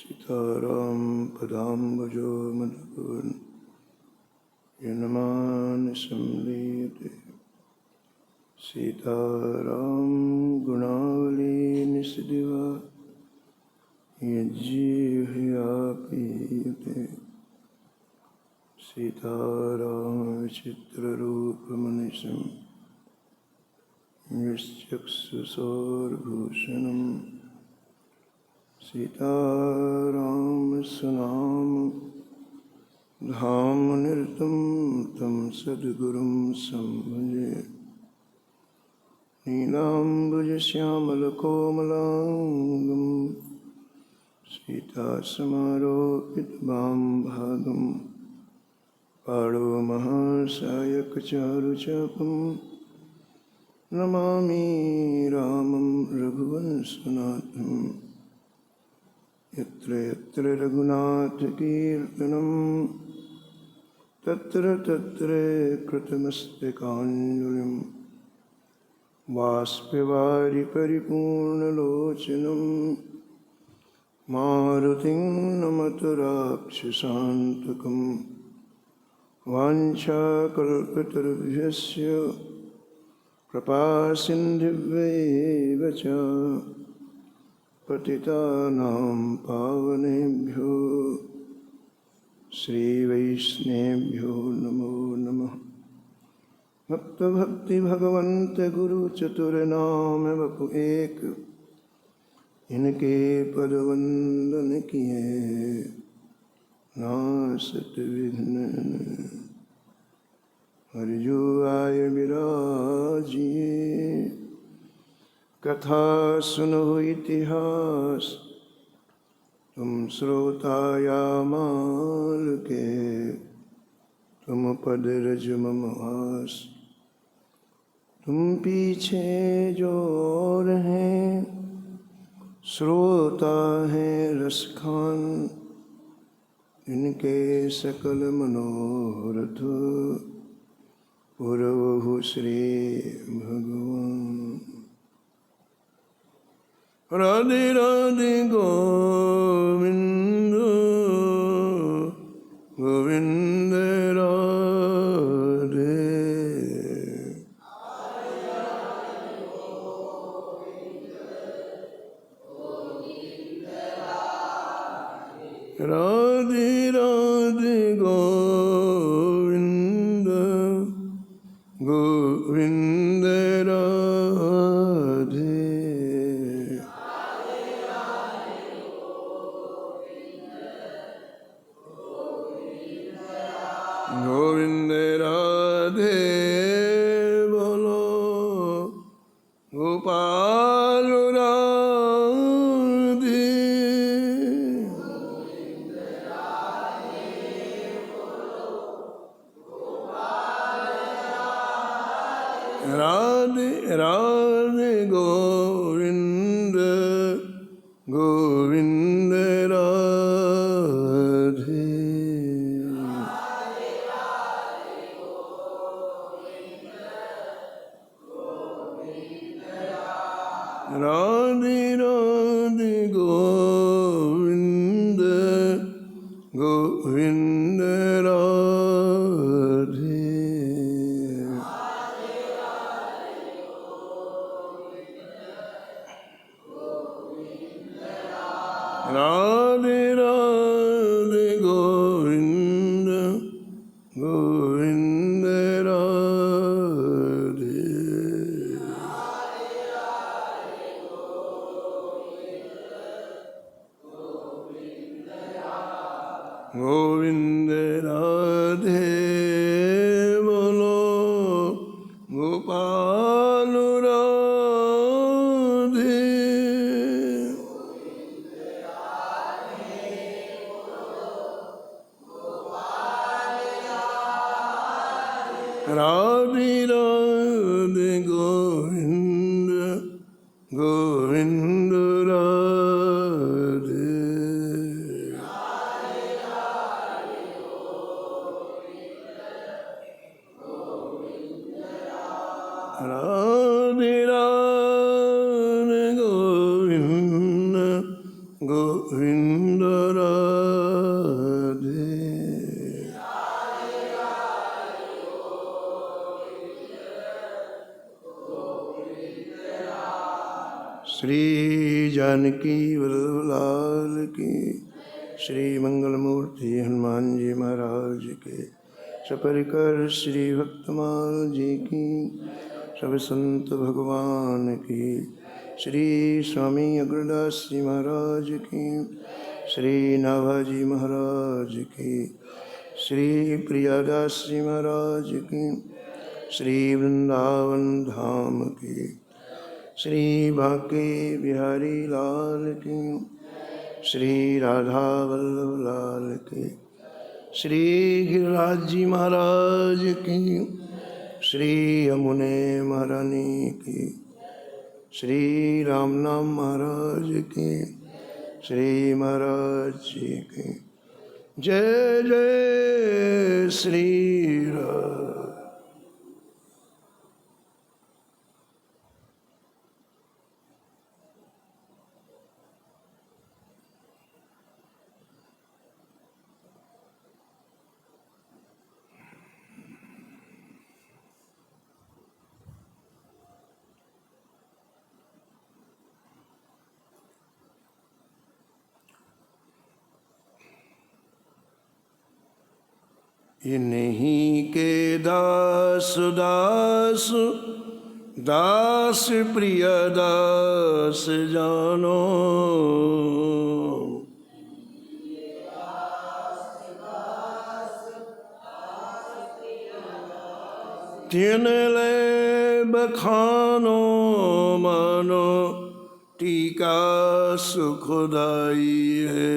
सीताराम पदाम्बुजो मधुर यनमानसं लीयते सीताराम गुणावली निसदिवा यज्जीह्यापीयते सीताराम विचित्ररूपमनिशं यश्चक्षुषोर्भूषणं सीताराम सुनाम धाम निरतं तं सद्गुरुं संभजे नीलाम्बुजश्यामलकोमलाङ्गं सीतासमारोपितवामभागं पाणो महासायकचारुचापं नमामि रामं रघुवंशनाथं यत्र यत्र रघुनाथकीर्तनं तत्र तत्र कृतमस्तकाञ्जलिं बाष्पवारि परिपूर्णलोचनं मारुतिं नमत राक्षसान्तकं वाञ्छाकल्पतरुभ्यस्य कृपासिन्धुभ्यैव च पतितानां पावनेभ्यो श्रीवैष्णवेभ्यो नमो नमः। भक्ति भगवंत गुरु चतुरनाम बपु एक, इनके पद वंदन किए नासत विघ्न। हरिजो आय विराजिए, कथा सुनो इतिहास, तुम श्रोता या माल के, तुम पद रज मम आस। तुम पीछे जो और हैं, श्रोता हैं रसखान, इनके सकल मनोरथ पुरवहु श्री भगवान। राधे राधे गोविंद गोविंद राधे। राधे राधे गोविंद गोविंद राधे। गोविंद राधे बोलो गोपाल राधे। राधे राधे गोविंद गोविंद राधे। राधे राधे गोविंद गोविंद राधे। राधे राधे गोविंद गोविंद राधे। गोविंद राधे बोलो गोपाल राधे। राधे राधे गोविंद गोविंद राधे। राधे राधे गोविंद गोविंद श्री जानकी वल्लभ लाल की। श्री मंगलमूर्ति हनुमान जी महाराज के। सपरिकर श्री भक्तमाल जी की। सब संत भगवान की। श्री स्वामी अग्रदास जी महाराज की। श्री नाभाजी महाराज की। श्री प्रियादास जी महाराज की। श्री वृंदावन धाम की। श्री बांके बिहारी लाल की। श्री राधा वल्लभ लाल की। श्री गिरिराज जी महाराज की। श्री यमुने महारानी की। श्री रामनाम महाराज की। श्री महाराज जी की। जय जय श्री राम। इन्हीं के दास दास दास प्रिय दास जानो। तिन ले बखानो मानो टीका सुखदाई है।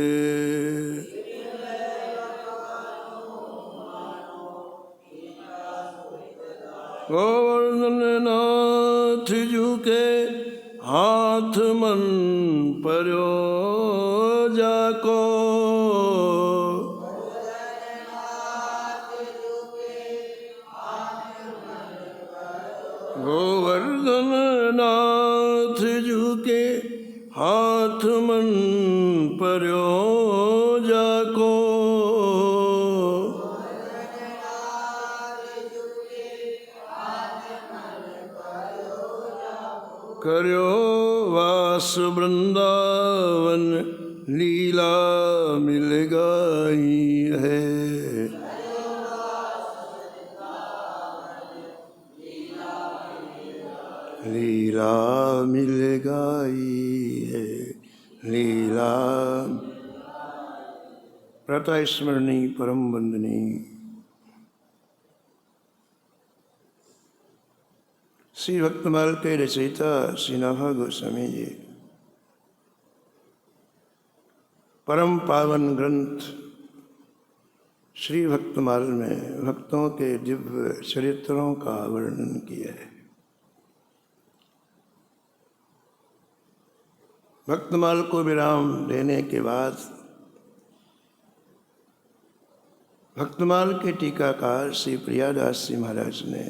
गोवर्धन नाथ जू के हाथ मन पर्यो जाको। गोवर्धन नाथ जू के हाथ मन पर्यो जाको। कर्यो वास वृंदावन लीला मिल गई है। लीला मिल गई है। लीला प्रातः स्मरणी परम वंदनी श्री भक्तमाल के रचयिता श्री नाभा गोस्वामी जी परम पावन ग्रंथ श्री भक्तमाल में भक्तों के दिव्य चरित्रों का वर्णन किया है। भक्तमाल को विराम देने के बाद भक्तमाल के टीकाकार श्री प्रियादास जी महाराज ने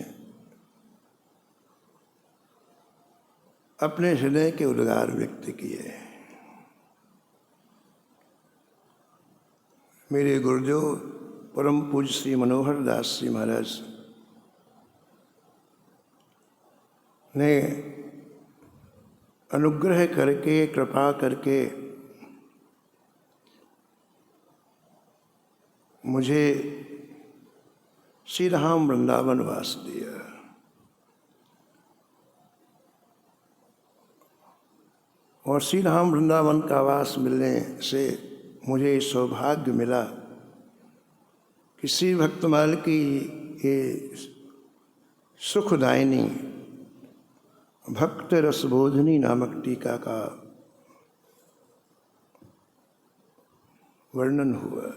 अपने हृदय के उद्गार व्यक्त किए। मेरे गुरुदेव परम पूज्य श्री मनोहर दास जी महाराज ने अनुग्रह करके कृपा करके मुझे श्री धाम वृंदावन वास दिया। और श्री धाम वृंदावन का वास मिलने से मुझे सौभाग्य मिला कि श्री भक्तमाल की ये सुखदायिनी भक्त रसबोधिनी नामक टीका का वर्णन हुआ।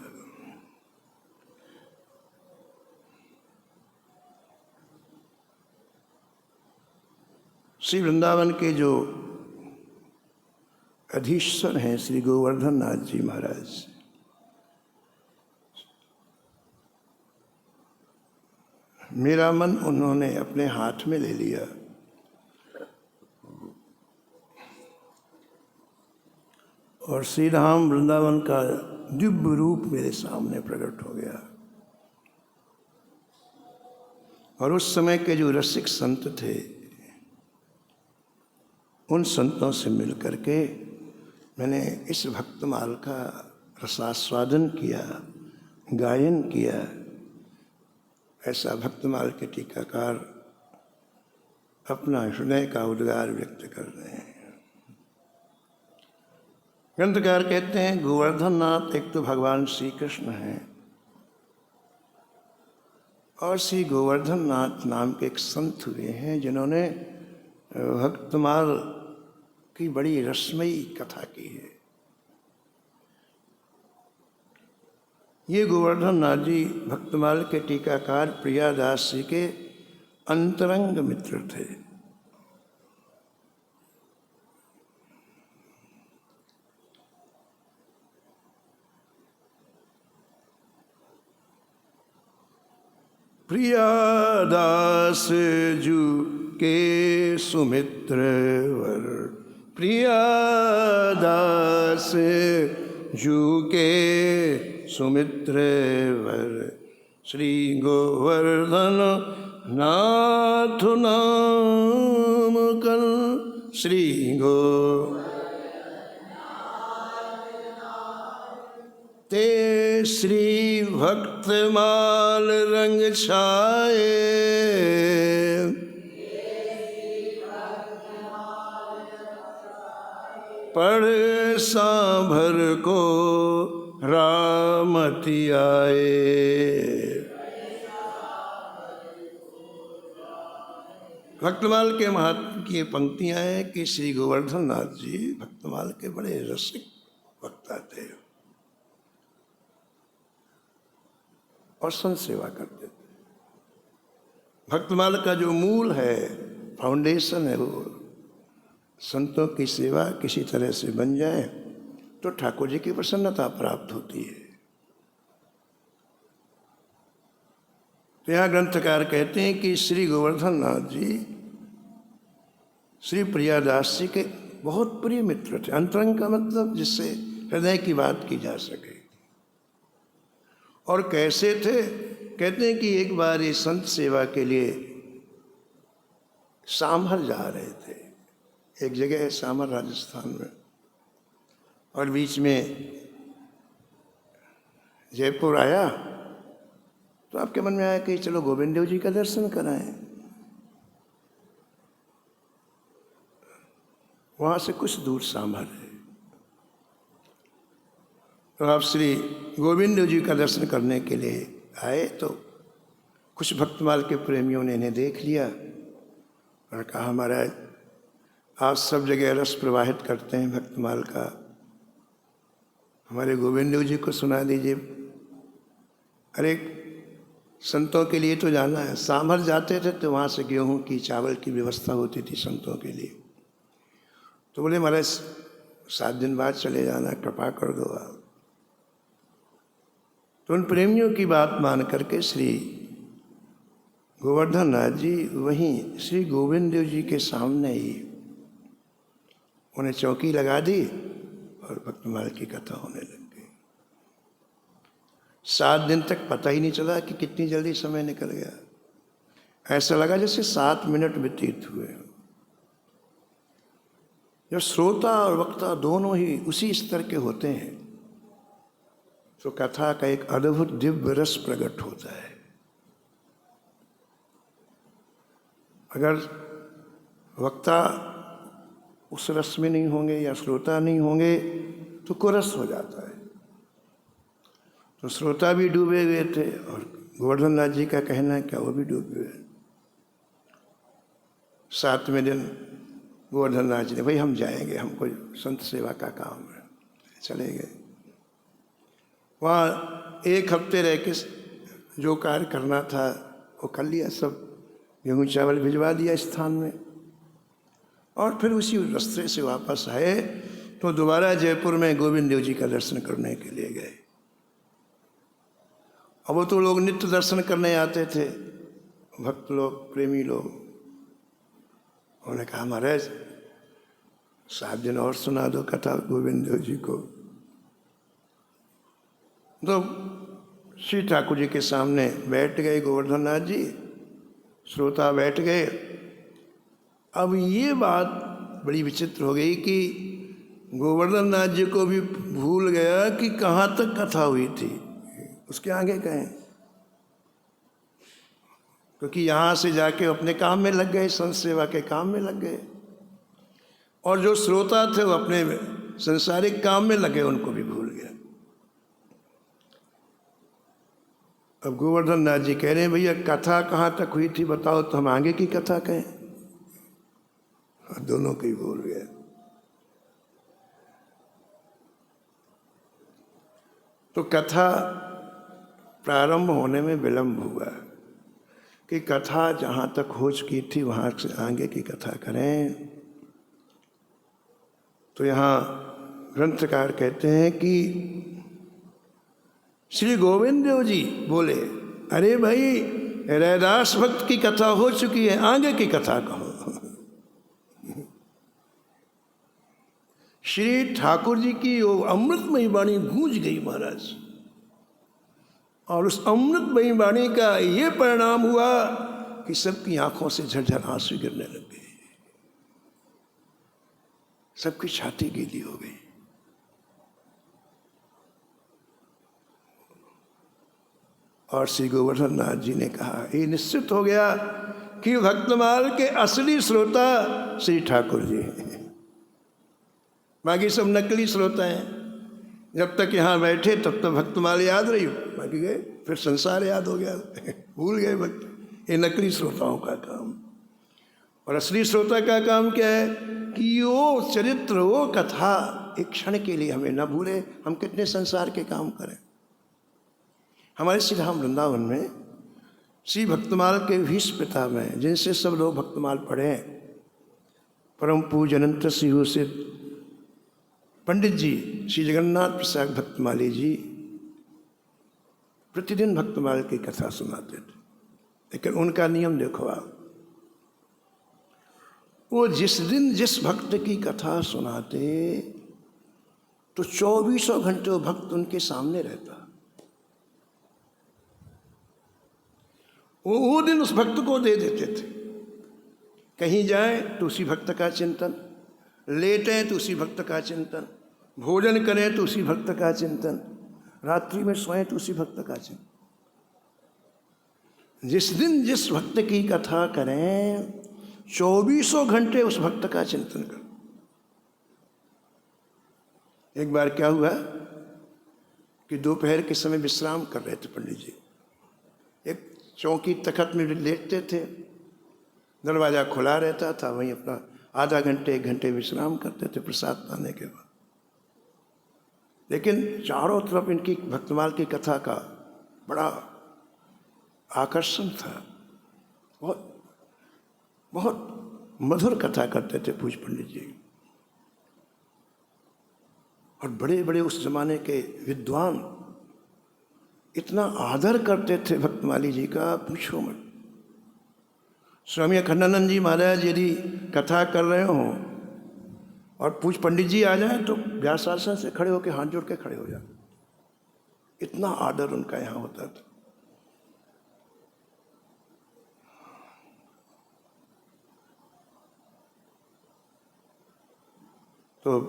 श्री वृंदावन के जो अधीश्वर हैं श्री गोवर्धन नाथ जी महाराज, मेरा मन उन्होंने अपने हाथ में ले लिया और श्री धाम वृंदावन का दिव्य रूप मेरे सामने प्रकट हो गया। और उस समय के जो रसिक संत थे उन संतों से मिल करके मैंने इस भक्तमाल का रसास्वादन किया, गायन किया। ऐसा भक्तमाल के टीकाकार अपना हृदय का उद्गार व्यक्त कर रहे हैं। ग्रंथकार कहते हैं गोवर्धन नाथ एक तो भगवान श्री कृष्ण हैं और श्री गोवर्धन नाथ नाम के एक संत हुए हैं जिन्होंने भक्तमाल की बड़ी रसमयी कथा की है। ये गोवर्धन नाथ जी भक्तमाल के टीकाकार प्रियादास जी के अंतरंग मित्र थे। प्रियादास जू के सुमित्र वर, प्रियादास जू के सुमित्र वर, श्री गोवर्धन नाथ नाम कल, श्री गो ते श्री भक्तमाल रंग छाए, पढ़ सांभर को रामति आए। भक्तमाल के महात्म की ये पंक्तियां हैं कि श्री गोवर्धन नाथ जी भक्तमाल के बड़े रसिक वक्ता थे और संत सेवा करते थे। भक्तमाल का जो मूल है, फाउंडेशन है, वो संतों की सेवा किसी तरह से बन जाए तो ठाकुर जी की प्रसन्नता प्राप्त होती है। तो यहाँ ग्रंथकार कहते हैं कि श्री गोवर्धन नाथ जी श्री प्रियादास जी के बहुत प्रिय मित्र थे। अंतरंग का मतलब जिससे हृदय की बात की जा सके। और कैसे थे? कहते हैं कि एक बार ये संत सेवा के लिए सामर जा रहे थे। एक जगह है सामर राजस्थान में, और बीच में जयपुर आया तो आपके मन में आया कि चलो गोविंद देव जी का दर्शन कराएं। वहाँ से कुछ दूर सामर है, तो आप श्री गोविंद देव जी का दर्शन करने के लिए आए तो कुछ भक्तमाल के प्रेमियों ने इन्हें देख लिया और कहा महाराज आप सब जगह रस प्रवाहित करते हैं भक्तमाल का, हमारे गोविंद देव जी को सुना दीजिए। अरे संतों के लिए तो जाना है। सामर जाते थे तो वहाँ से गेहूँ की चावल की व्यवस्था होती थी संतों के लिए। तो बोले महाराज 7 दिन बाद चले जाना, कृपा कर दो आप। तो उन प्रेमियों की बात मान करके श्री गोवर्धन नाथ जी वहीं श्री गोविंद देव जी के सामने ही उन्हें चौकी लगा दी और भक्तमाल की कथा होने लग गई। 7 दिन तक पता ही नहीं चला कि कितनी जल्दी समय निकल गया। ऐसा लगा जैसे 7 मिनट व्यतीत हुए। जब श्रोता और वक्ता दोनों ही उसी स्तर के होते हैं तो कथा का एक अद्भुत दिव्य रस प्रकट होता है। अगर वक्ता उस रस में नहीं होंगे या श्रोता नहीं होंगे तो कुरस हो जाता है। तो श्रोता भी डूबे हुए थे और गोवर्धन नाथ जी का कहना है क्या वो भी डूबे हुए। 7वें दिन गोवर्धन नाथ जी ने भाई हम जाएंगे, हमको संत सेवा का काम है, चले गए। वहाँ 1 हफ्ते रह के जो कार्य करना था वो कर लिया, सब गेहूँ चावल भिजवा दिया स्थान में, और फिर उसी रास्ते से वापस आए तो दोबारा जयपुर में गोविंद देव जी का दर्शन करने के लिए गए। अब वो तो लोग नित्य दर्शन करने आते थे, भक्त लोग, प्रेमी लोग। उन्होंने कहा महाराज 7 दिन और सुना दो कथा गोविंद देव जी को। तो श्री ठाकुर जी के सामने बैठ गए गोवर्धन नाथ जी, श्रोता बैठ गए। अब ये बात बड़ी विचित्र हो गई कि गोवर्धन नाथ जी को भी भूल गया कि कहाँ तक कथा हुई थी, उसके आगे कहें, क्योंकि यहाँ से जाके अपने काम में लग गए, संत सेवा के काम में लग गए, और जो श्रोता थे वो अपने संसारिक काम में लगे, उनको भी भूल गया। अब गोवर्धन नाथ जी कह रहे हैं भैया कथा कहाँ तक हुई थी बताओ तो हम आगे की कथा कहें। दोनों को ही भूल गया। तो कथा प्रारंभ होने में विलंब हुआ कि कथा जहाँ तक हो चुकी थी वहाँ से आगे की कथा करें। तो यहाँ ग्रंथकार कहते हैं कि श्री गोविंद देव जी बोले, अरे भाई रैदास भक्त की कथा हो चुकी है, आगे की कथा कहो। श्री ठाकुर जी की वो अमृतमयी वाणी गूंज गई महाराज, और उस अमृतमयी वाणी का ये परिणाम हुआ कि सबकी आंखों से झरझर आंसू गिरने लग गए, सबकी छाती गीली हो गई। और श्री गोवर्धन नाथ जी ने कहा ये निश्चित हो गया कि भक्तमाल के असली श्रोता श्री ठाकुर जी हैं, बाकी सब नकली श्रोता हैं। जब तक यहाँ बैठे तब तक भक्तमाल याद रही, बाकी गए फिर संसार याद हो गया, भूल गए भक्त। ये नकली श्रोताओं का काम। और असली श्रोता का काम क्या है कि वो चरित्र, वो कथा एक क्षण के लिए हमें न भूले। हम कितने संसार के काम करें। हमारे श्री धाम वृंदावन में श्री भक्तमाल के भीष्म पिता में, जिनसे सब लोग भक्तमाल पढ़े हैं, परम पूज्य अनंत सिंह से पंडित जी श्री जगन्नाथ प्रसाद भक्तमाली जी प्रतिदिन भक्तमाल की कथा सुनाते थे। लेकिन उनका नियम देखो आप, वो जिस दिन जिस भक्त की कथा सुनाते तो 24 घंटे वो भक्त उनके सामने रहता। वो दिन उस भक्त को दे देते थे। कहीं जाए तो उसी भक्त का चिंतन, लेटें तो उसी भक्त का चिंतन, भोजन करें तो उसी भक्त का चिंतन, रात्रि में सोएं तो उसी भक्त का चिंतन। जिस दिन जिस भक्त की कथा करें 24 घंटे उस भक्त का चिंतन कर। एक बार क्या हुआ कि दोपहर के समय विश्राम कर रहे थे पंडित जी, एक चौकी तखत में लेटते थे, दरवाज़ा खुला रहता था, वहीं अपना आधा घंटे 1 घंटे विश्राम करते थे प्रसाद पाने के बाद। लेकिन चारों तरफ इनकी भक्तमाल की कथा का बड़ा आकर्षण था। बहुत बहुत मधुर कथा करते थे पूज्य पंडित जी, और बड़े बड़े उस जमाने के विद्वान इतना आदर करते थे भक्तमाली जी का, पूछो मत। स्वामी अखंडानंद जी महाराज यदि कथा कर रहे हों और पूज्य पंडित जी आ जाए तो व्यासासन से खड़े होकर हाथ जोड़ के खड़े हो जाते, इतना आदर उनका यहाँ होता था। तो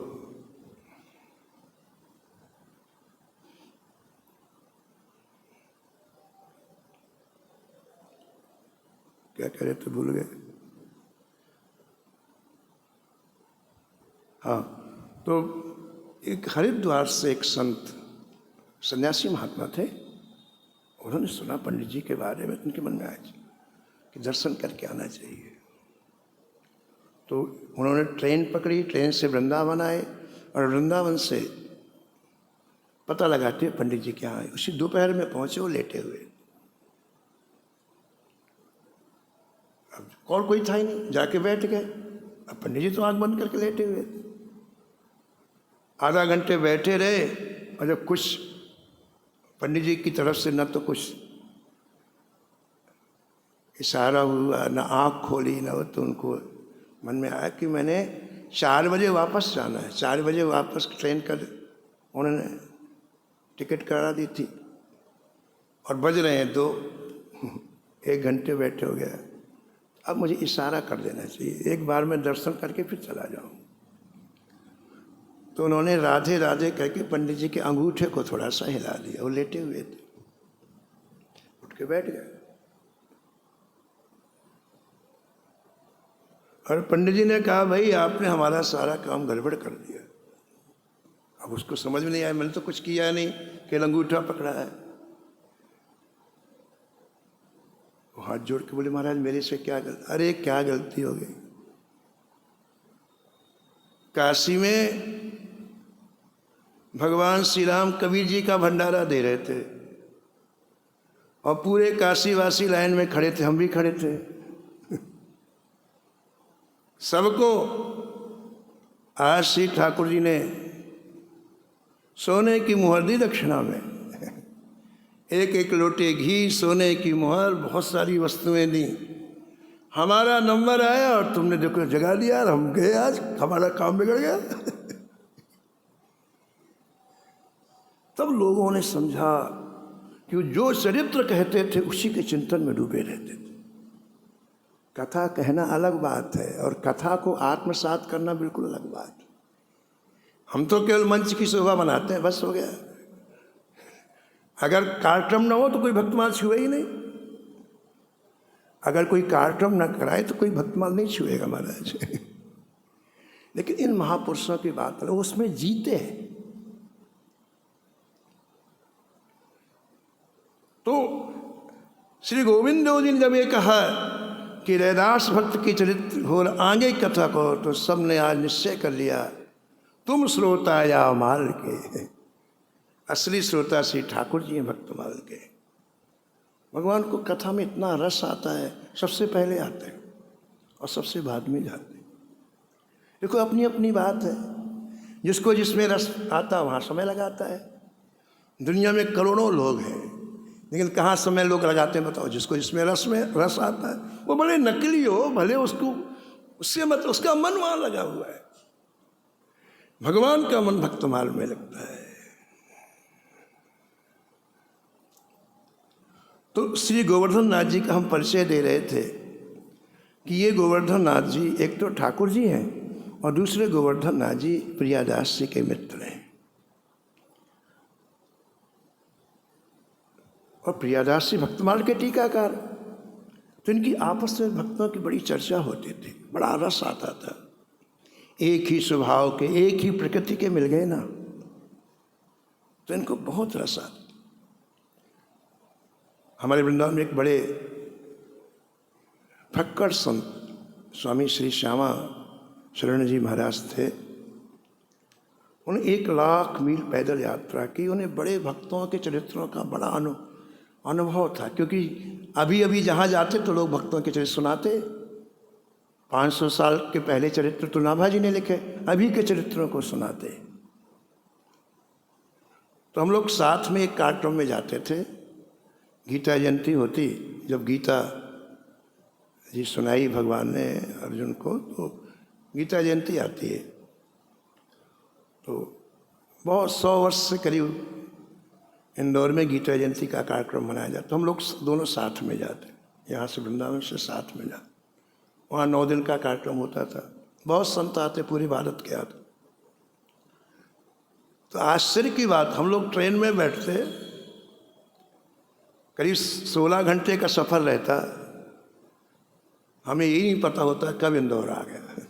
क्या कह रहे थे, भूल गए। हाँ, तो एक हरिद्वार से एक संत सन्यासी महात्मा थे, उन्होंने सुना पंडित जी के बारे में, उनके मन में आया कि दर्शन करके आना चाहिए। तो उन्होंने ट्रेन पकड़ी, ट्रेन से वृंदावन आए, और वृंदावन से पता लगाते पंडित जी क्या आए। उसी दोपहर में पहुंचे, वो लेटे हुए। अब और कोई था ही नहीं, जाके बैठ गए। अब पंडित जी तो आंख बंद करके लेटे हुए। आधा घंटे बैठे रहे, और जब कुछ पंडित जी की तरफ से न तो कुछ इशारा हुआ, न आँख खोली, न हो, तो उनको मन में आया कि मैंने 4 बजे वापस जाना है। 4 बजे वापस ट्रेन का उन्होंने टिकट करा दी थी, और बज रहे हैं 2, 1 घंटे बैठे हो गया। अब मुझे इशारा कर देना चाहिए, एक बार मैं दर्शन करके फिर चला जाऊँ। तो उन्होंने राधे राधे कह के पंडित जी के अंगूठे को थोड़ा सा हिला दिया। वो लेटे हुए थे, उठ के बैठ गए। और पंडित जी ने कहा, भाई आपने हमारा सारा काम गड़बड़ कर दिया। अब उसको समझ में नहीं आया, मैंने तो कुछ किया नहीं, केवल अंगूठा पकड़ा है। वो हाथ जोड़ के बोले, महाराज मेरे से क्या गलती? अरे क्या गलती हो गई? काशी में भगवान श्री राम कबीर जी का भंडारा दे रहे थे और पूरे काशीवासी लाइन में खड़े थे, हम भी खड़े थे। सबको आज श्री ठाकुर जी ने सोने की मुहर दी दक्षिणा में, एक एक लोटे घी, सोने की मुहर, बहुत सारी वस्तुएं दी। हमारा नंबर आया और तुमने देखो जगा दिया, हम गए, आज हमारा काम बिगड़ गया। तब लोगों ने समझा कि जो चरित्र कहते थे उसी के चिंतन में डूबे रहते थे। कथा कहना अलग बात है और कथा को आत्मसात करना बिल्कुल अलग बात है। हम तो केवल मंच की शोभा बनाते हैं, बस हो गया। अगर कार्यक्रम ना हो तो कोई भक्तमाल छुए ही नहीं। अगर कोई कार्यक्रम ना कराए तो कोई भक्तमाल नहीं छुएगा महाराज। लेकिन इन महापुरुषों की बात है, उसमें जीते हैं। तो श्री गोविंद देव जी ने जब ये कहा कि रैदास भक्त की चरित्र हो आगे कथा को, तो सबने आज निश्चय कर लिया, तुम श्रोता या माल के। असली श्रोता श्री ठाकुर जी हैं भक्तमाल के। भगवान को कथा में इतना रस आता है, सबसे पहले आते हैं और सबसे बाद में जाते हैं। देखो अपनी अपनी बात है, जिसको जिसमें रस आता वहाँ समय लगाता है। दुनिया में करोड़ों लोग हैं, लेकिन कहाँ समय लोग लगाते हैं बताओ? जिसको जिसमें रस आता है वो भले नकली हो, भले उसको उससे मतलब उसका मन वहाँ लगा हुआ है। भगवान का मन भक्तमाल में लगता है। तो श्री गोवर्धन नाथ जी का हम परिचय दे रहे थे कि ये गोवर्धन नाथ जी एक तो ठाकुर जी हैं और दूसरे गोवर्धन नाथ जी प्रियादास जी के मित्र हैं। और प्रियादास जी भक्तमाल के टीकाकार, तो इनकी आपस में भक्तों की बड़ी चर्चा होती थी, बड़ा रस आता था। एक ही स्वभाव के, एक ही प्रकृति के मिल गए ना, तो इनको बहुत रस आता। हमारे वृंदावन में एक बड़े फक्कड़ संत स्वामी श्री श्यामा शरण जी महाराज थे। उन्हें 1 लाख मील पैदल यात्रा की। उन्हें बड़े भक्तों के चरित्रों का बड़ा अनुभव था, क्योंकि अभी अभी जहाँ जाते तो लोग भक्तों के चरित्र सुनाते। 500 साल के पहले चरित्र तो नाभाजी ने लिखे, अभी के चरित्रों को सुनाते। तो हम लोग साथ में एक कार्यक्रम में जाते थे। गीता जयंती होती, जब गीता जी सुनाई भगवान ने अर्जुन को, तो गीता जयंती आती है। तो बहुत 100 वर्ष से करीब इंदौर में गीता जयंती का कार्यक्रम मनाया जाता। तो हम लोग दोनों साथ में जाते, यहाँ से वृंदावन से साथ में जाते। वहाँ 9 दिन का कार्यक्रम होता था। बहुत संत आते, पूरे भारत के आते। तो आश्चर्य की बात, हम लोग ट्रेन में बैठते, करीब 16 घंटे का सफ़र रहता, हमें यही नहीं पता होता कब इंदौर आ गया।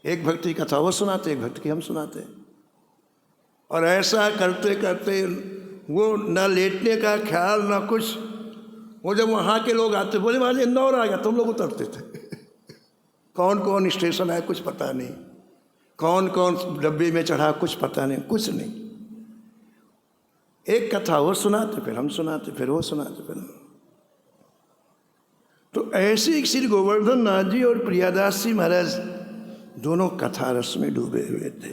एक भक्ति कथा वो सुनाते, एक भक्ति हम सुनाते, और ऐसा करते करते वो न लेटने का ख्याल न कुछ। वो जब वहाँ के लोग आते, बोले महाराज इंदौर आ गया, तुम लोग उतरते थे। कौन कौन स्टेशन आया कुछ पता नहीं, कौन कौन डब्बे में चढ़ा कुछ पता नहीं, कुछ नहीं। एक कथा वो सुनाते, फिर हम सुनाते, फिर वो सुनाते, फिर हम। तो ऐसे ही श्री गोवर्धन नाथ जी और प्रियादास जी महाराज दोनों कथा रस में डूबे हुए थे।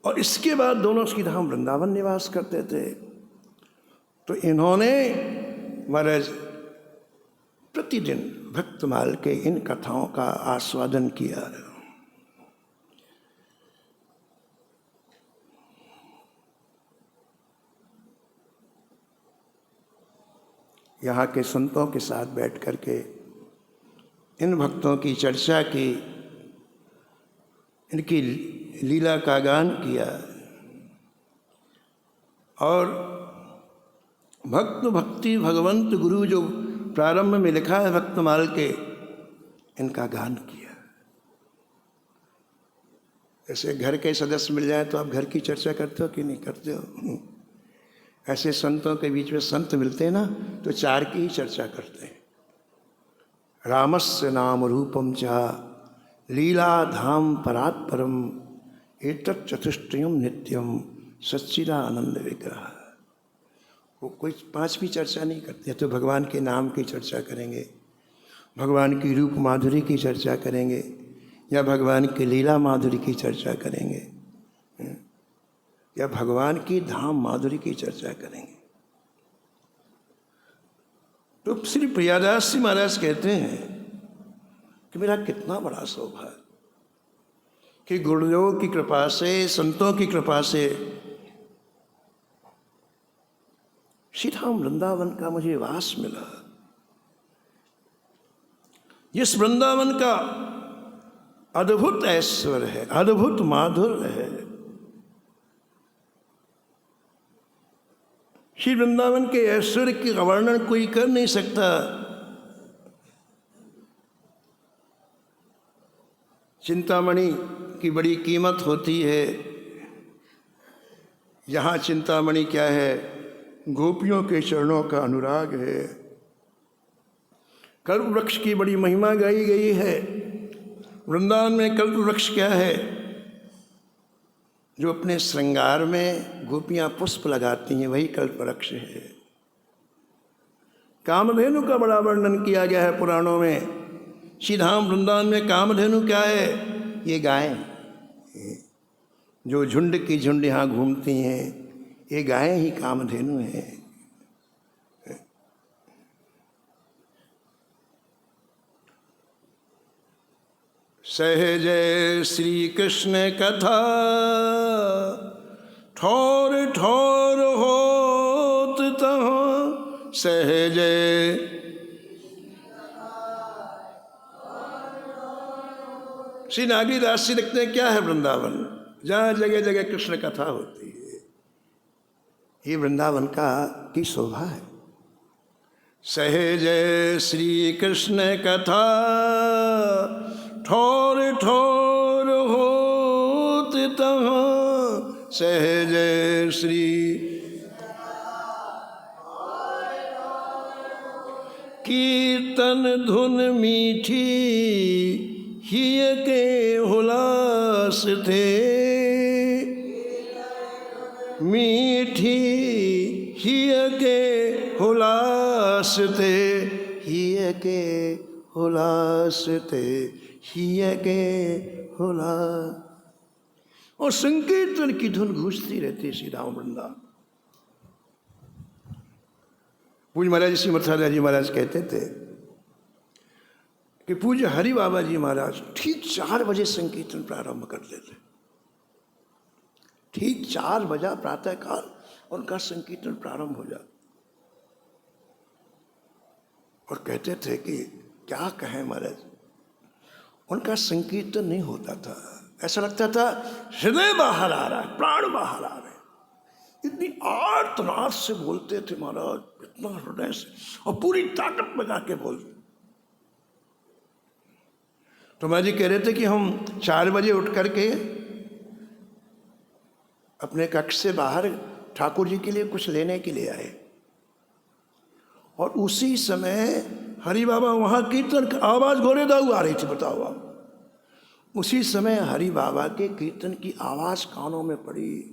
और इसके बाद दोनों सीधाम वृंदावन निवास करते थे। तो इन्होंने महाराज प्रतिदिन भक्तमाल के इन कथाओं का आस्वादन किया। यहाँ के संतों के साथ बैठ कर के इन भक्तों की चर्चा की, इनकी लीला का गान किया और भक्त भक्ति भगवंत गुरु जो प्रारंभ में लिखा है भक्तमाल के, इनका गान किया। ऐसे घर के सदस्य मिल जाए तो आप घर की चर्चा करते हो कि नहीं करते हो? ऐसे संतों के बीच में संत मिलते हैं ना तो चार की ही चर्चा करते हैं। रामस्य नाम रूपम चा लीला धाम परात् परम एतत् चतुष्टयम नित्यम सच्चिदानंद विग्रह। वो कोई पांचवी चर्चा नहीं करते, तो भगवान के नाम की चर्चा करेंगे, भगवान की रूप माधुरी की चर्चा करेंगे, या भगवान की लीला माधुरी की चर्चा करेंगे, या भगवान की धाम माधुरी की चर्चा करेंगे। तो श्री प्रियादास जी महाराज कहते हैं कि मेरा कितना बड़ा सौभाग्य कि गुरुदेवों की कृपा से, संतों की कृपा से श्री धाम वृंदावन का मुझे वास मिला। जिस वृंदावन का अद्भुत ऐश्वर्य है, अद्भुत माधुर्य है, श्री वृंदावन के ऐश्वर्य का वर्णन कोई कर नहीं सकता। चिंतामणि की बड़ी कीमत होती है। यहाँ चिंतामणि क्या है? गोपियों के चरणों का अनुराग है। कल्प वृक्ष की बड़ी महिमा गाई गई है। वृंदावन में कल्प वृक्ष क्या है? जो अपने श्रृंगार में गोपियाँ पुष्प लगाती हैं, वही कल्प वृक्ष है। कामधेनु का बड़ा वर्णन किया गया है पुराणों में। श्री धाम वृंदावन में कामधेनु क्या है? ये गायें जो झुंड की झुंड यहाँ घूमती हैं, ये गायें ही कामधेनु हैं। सहजय श्री कृष्ण कथा ठोर ठोर होत तहाँ सहजय। श्री नागरीदास जी लिखते हैं क्या है वृंदावन? जहाँ जगह जगह कृष्ण कथा होती है। ये वृंदावन की शोभा है। सहजय श्री कृष्ण कथा ठोर ठोर होत तहाँ सहजय श्री। कीर्तन धुन मीठी हिय के हुलास थे, मीठी हिय के हुलास थे, हिय के हुलास थे, हिय के हुलास। और संकीर्तन की धुन गूंजती रहती है श्री राम वृंदावन। पूज्य महाराज श्री मथुरा जी महाराज कहते थे कि पूज्य हरि बाबा जी महाराज ठीक 4 बजे संकीर्तन प्रारंभ कर देते। ठीक 4 बजा प्रातःकाल उनका संकीर्तन प्रारंभ हो जाता। और कहते थे कि क्या कहें महाराज, उनका संकीर्तन नहीं होता था, ऐसा लगता था हृदय बाहर आ रहा है, प्राण बाहर आ रहे हैं। इतनी आर्तनाद से बोलते थे महाराज, इतना हृदय से और पूरी ताकत लगा के बोलते। तो महाराज जी कह रहे थे कि हम 4 बजे उठ करके अपने कक्ष से बाहर ठाकुर जी के लिए कुछ लेने के लिए आए, और उसी समय हरि बाबा वहाँ कीर्तन की आवाज़ घोड़े दाऊ आ रही थी। बताओ आप, उसी समय हरि बाबा के कीर्तन की आवाज़ कानों में पड़ी।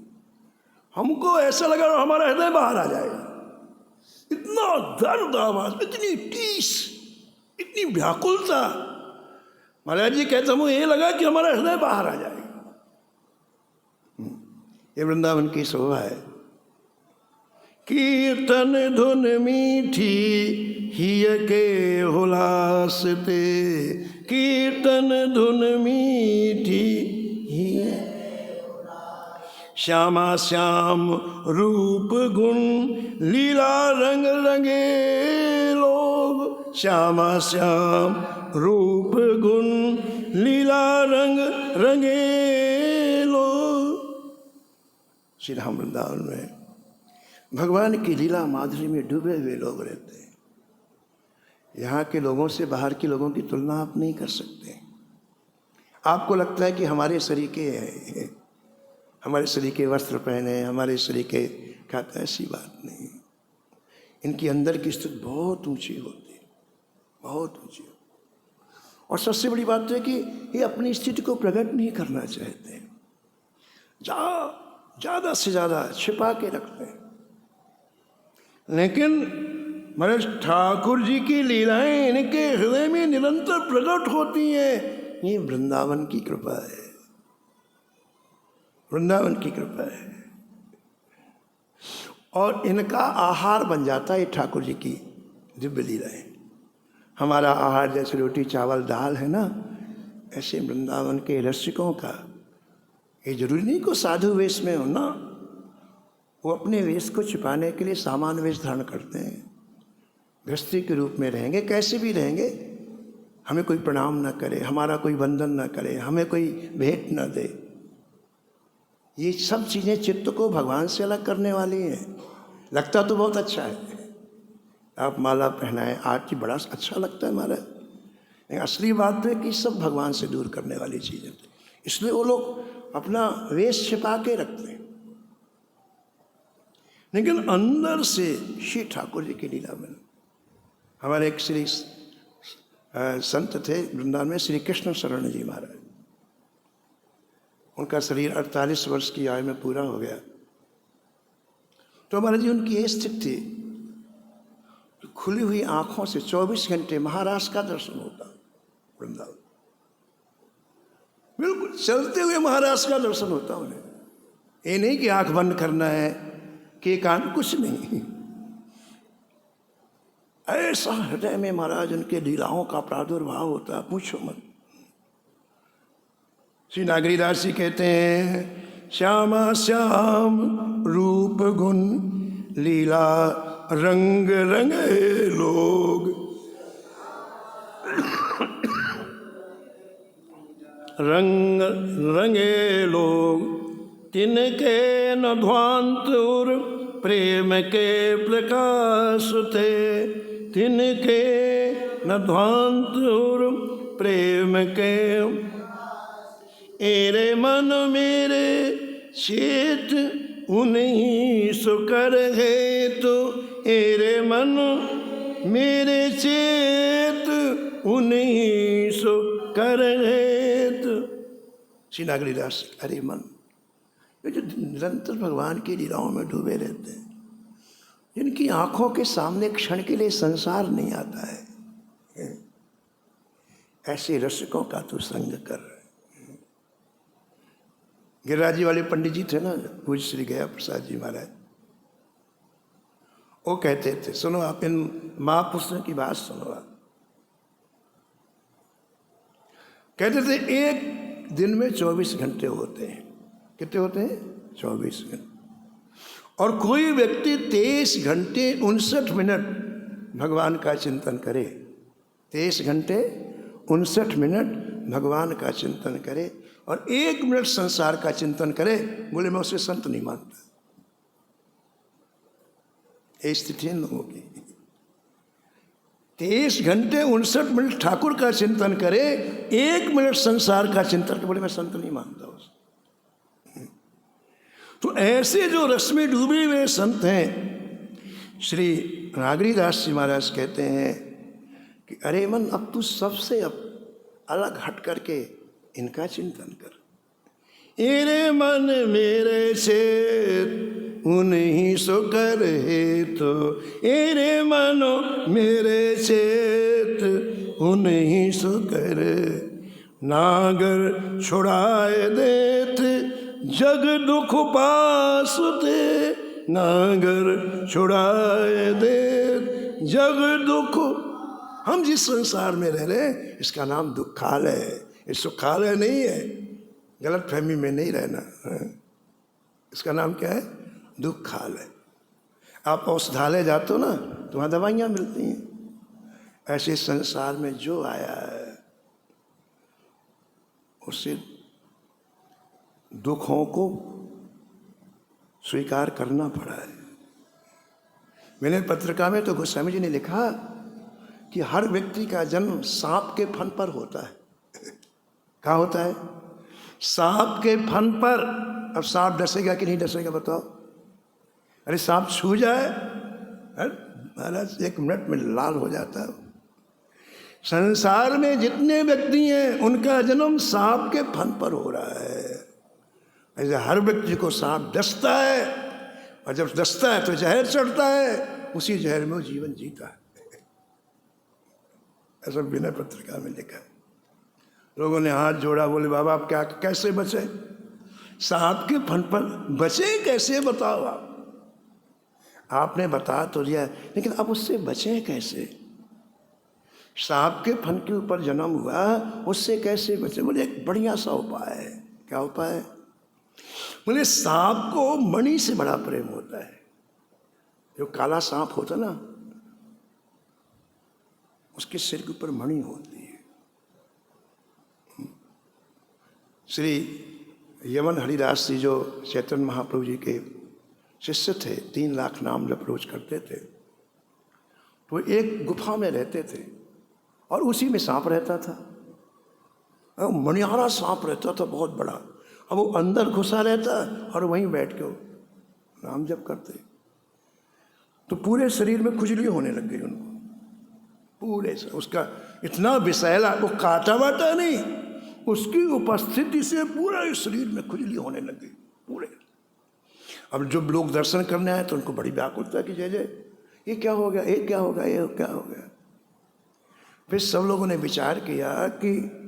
हमको ऐसा लगा हमारा हृदय बाहर आ जाएगा। इतना दर्द आवाज़, इतनी टीस, इतनी व्याकुलता। महाराज जी कहते हमें ये लगा कि हमारा हृदय बाहर आ जाएगा। ये वृंदावन की शोभा है। कीर्तन धुन मीठी हिय के हुलास ते, कीर्तन धुन मीठी हिय। श्यामा श्याम रूप गुण लीला रंग रंगे लोग, श्यामा श्याम रूप गुण लीला रंग रंगेलो। श्री राम वृंदावन में भगवान की लीला माधुरी में डूबे हुए लोग रहते हैं। यहाँ के लोगों से बाहर के लोगों की तुलना आप नहीं कर सकते। आपको लगता है कि हमारे सरीके हैं, हमारे सरीके वस्त्र पहने, हमारे सरीके खाते, ऐसी बात नहीं। इनकी अंदर की स्थिति बहुत ऊंची होती है, बहुत ऊंची। और सबसे बड़ी बात तो है कि ये अपनी स्थिति को प्रकट नहीं करना चाहते, ज़्यादा से ज़्यादा छिपा के रखते हैं। लेकिन महाराज ठाकुर जी की लीलाएं इनके हृदय में निरंतर प्रकट होती हैं। ये वृंदावन की कृपा है, वृंदावन की कृपा है। और इनका आहार बन जाता है ठाकुर जी की दिव्य लीलाएं। हमारा आहार जैसे रोटी चावल दाल है ना, ऐसे वृंदावन के रसिकों का। ये जरूरी नहीं को साधु वेश में हो ना, वो अपने वेश को छिपाने के लिए सामान्य वेश धारण करते हैं। गृहस्थी के रूप में रहेंगे, कैसे भी रहेंगे, हमें कोई प्रणाम ना करे, हमारा कोई वंदन ना करे, हमें कोई भेंट ना दे। ये सब चीज़ें चित्त को भगवान से अलग करने वाली हैं। लगता तो बहुत अच्छा है, आप माला पहनाएं, आरती बड़ा अच्छा लगता है हमारा, लेकिन असली बात है कि सब भगवान से दूर करने वाली चीज़ें। इसलिए वो लोग अपना वेश छिपा के रखते हैं, लेकिन अंदर से श्री ठाकुर जी की लीला में। हमारे एक श्री संत थे वृंदावन में, श्री कृष्ण शरण जी महाराज। उनका शरीर 48 वर्ष की आयु में पूरा हो गया। तो महाराज जी उनकी ये स्थिति थी, खुली हुई आंखों से 24 घंटे महाराष्ट्र का दर्शन होता वृंदावन, बिल्कुल चलते हुए महाराष्ट्र का दर्शन होता उन्हें। ये नहीं कि आंख बंद करना है कि कान, कुछ नहीं। ऐसा हृदय में महाराज उनके लीलाओं का प्रादुर्भाव होता, पूछो मत। श्री नागरीदास जी कहते हैं, श्यामा श्याम रूप गुण लीला रंग रंगे लोग, रंग रंगे लोग, तिनके न ध्वांत और प्रेम के प्रकाश थे, तिनके न ध्वांत और प्रेम के। एरे मन मेरे चेत उन्हीं सो कर है तो, एरे मन मेरे चेत उन्हीं सो कर है तो। श्री नागरीदास, अरे मन, ये जो निरंतर भगवान की लीलाओं में डूबे रहते हैं, जिनकी आंखों के सामने क्षण के लिए संसार नहीं आता है, ऐसे रसिकों का तू संग कर। गिरिराजी वाले पंडित जी थे ना, पूज्य श्री गया प्रसाद जी महाराज, वो कहते थे, सुनो आप इन महापुरुषों की बात सुनो आप। कहते थे एक दिन में 24 घंटे होते हैं। कितने होते हैं? 24 घंटे। और कोई व्यक्ति 23 घंटे 59 मिनट भगवान का चिंतन करे, 23 घंटे 59 मिनट भगवान का चिंतन करे और 1 मिनट संसार का चिंतन करे, बोले मैं उसे संत नहीं मानता। ये स्थिति है लोगों की। 23 घंटे 59 मिनट ठाकुर का चिंतन करे, 1 मिनट संसार का चिंतन करे, बोले मैं संत नहीं मानता उसे। तो ऐसे जो रस में डूबे हुए संत हैं, श्री नागरीदास जी महाराज कहते हैं कि अरे मन, अब तू सबसे अब अलग हट करके इनका चिंतन कर। एरे मन मेरे चेत उन्हीं सो कर है तो, एरे मनो मेरे चेत उन्हीं सो कर। नागर छुड़ाए देत जग दुख पासते, नागर छुड़ाए देत जग दुख। हम जिस संसार में रह रहे हैं इसका नाम दुखालय है, ये सुखालय नहीं है। गलत फहमी में नहीं रहना, इसका नाम क्या है? दुखालय। आप औषधालय जाते हो ना, तो वहाँ दवाइयाँ मिलती हैं। ऐसे संसार में जो आया है उससे दुखों को स्वीकार करना पड़ा है। मैंने पत्रिका में तो गोस्वामी जी ने लिखा कि हर व्यक्ति का जन्म सांप के फन पर होता है। क्या होता है? सांप के फन पर। अब सांप डसेगा कि नहीं डसेगा बताओ? अरे सांप छू जाए, महाराज 1 मिनट में लाल हो जाता है। संसार में जितने व्यक्ति हैं उनका जन्म सांप के फन पर हो रहा है। ऐसे हर व्यक्ति को सांप डसता है, और जब डसता है तो जहर चढ़ता है, उसी जहर में वो जीवन जीता है। ऐसा विनय पत्रिका में लिखा है। लोगों ने हाथ जोड़ा, बोले बाबा आप क्या कैसे बचे? सांप के फन पर बचे कैसे बताओ आप? आपने बता तो दिया, लेकिन अब उससे बचे कैसे? सांप के फन के ऊपर जन्म हुआ, उससे कैसे बचे? बोले एक बढ़िया सा उपाय है। क्या उपाय है? बोले सांप को मणि से बड़ा प्रेम होता है। जो काला सांप होता ना, उसके सिर के ऊपर मणि होती है। श्री यमन हरिदास जी जो चैतन्य महाप्रभु जी के शिष्य थे, 3 लाख नाम जब रोज करते थे, तो एक गुफा में रहते थे और उसी में सांप रहता था। मणिहारा सांप रहता था बहुत बड़ा। अब वो अंदर घुसा रहता और वहीं बैठ के नाम जप करते, तो पूरे शरीर में खुजली होने लग गई उनको। पूरे से उसका इतना विषैला, वो काटा वाटा नहीं, उसकी उपस्थिति से पूरे शरीर में खुजली होने लग गई पूरे। अब जब लोग दर्शन करने आए तो उनको बड़ी व्याकुलता की जय जय, ये क्या हो गया, ये क्या हो गया, ये क्या हो गया। फिर सब लोगों ने विचार किया कि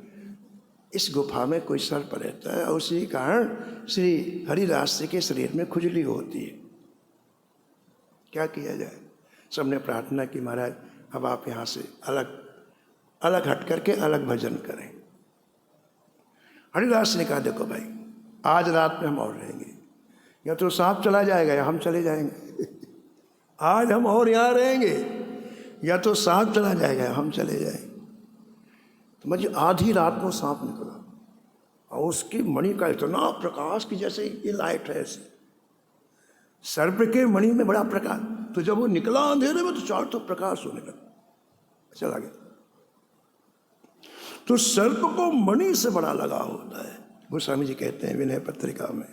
इस गुफा में कोई सर्प रहता है और उसी कारण श्री हरिदास जी के शरीर में खुजली होती है। क्या किया जाए? सबने प्रार्थना की, महाराज अब आप यहाँ से अलग हट करके अलग भजन करें। हरिदास ने कहा देखो भाई, आज रात में हम और रहेंगे, या तो सांप चला जाएगा या हम चले जाएंगे। आज हम और यहाँ रहेंगे, या तो सांप चला जाएगा या हम चले जाएंगे। तो मुझे आधी रात को सांप निकला और उसकी मणि का इतना प्रकाश कि जैसे ये लाइट है ऐसे। सर्प के मणि में बड़ा प्रकाश, तो जब वो निकला अंधेरे में तो चारों तरफ प्रकाश होने लगा, चला गया। तो सर्प को मणि से बड़ा लगाव होता है। गोस्वामी जी कहते हैं विनय पत्रिका में,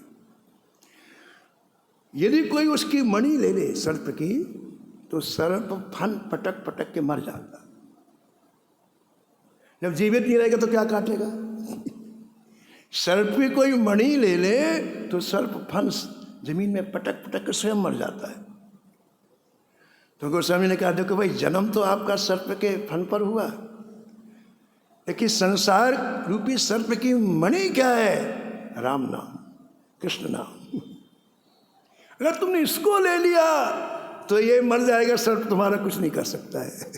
यदि कोई उसकी मणि ले ले सर्प की, तो सर्प फन पटक पटक के मर जाता। जब जीवित नहीं रहेगा तो क्या काटेगा? सर्प की कोई मणि ले ले तो सर्प फन जमीन में पटक पटक के स्वयं मर जाता है। तो गोस्वामी ने कहा देखो भाई, जन्म तो आपका सर्प के फन पर हुआ, लेकिन संसार रूपी सर्प की मणि क्या है? राम नाम, कृष्ण नाम। अगर तुमने इसको ले लिया तो ये मर जाएगा सर्प, तुम्हारा कुछ नहीं कर सकता है।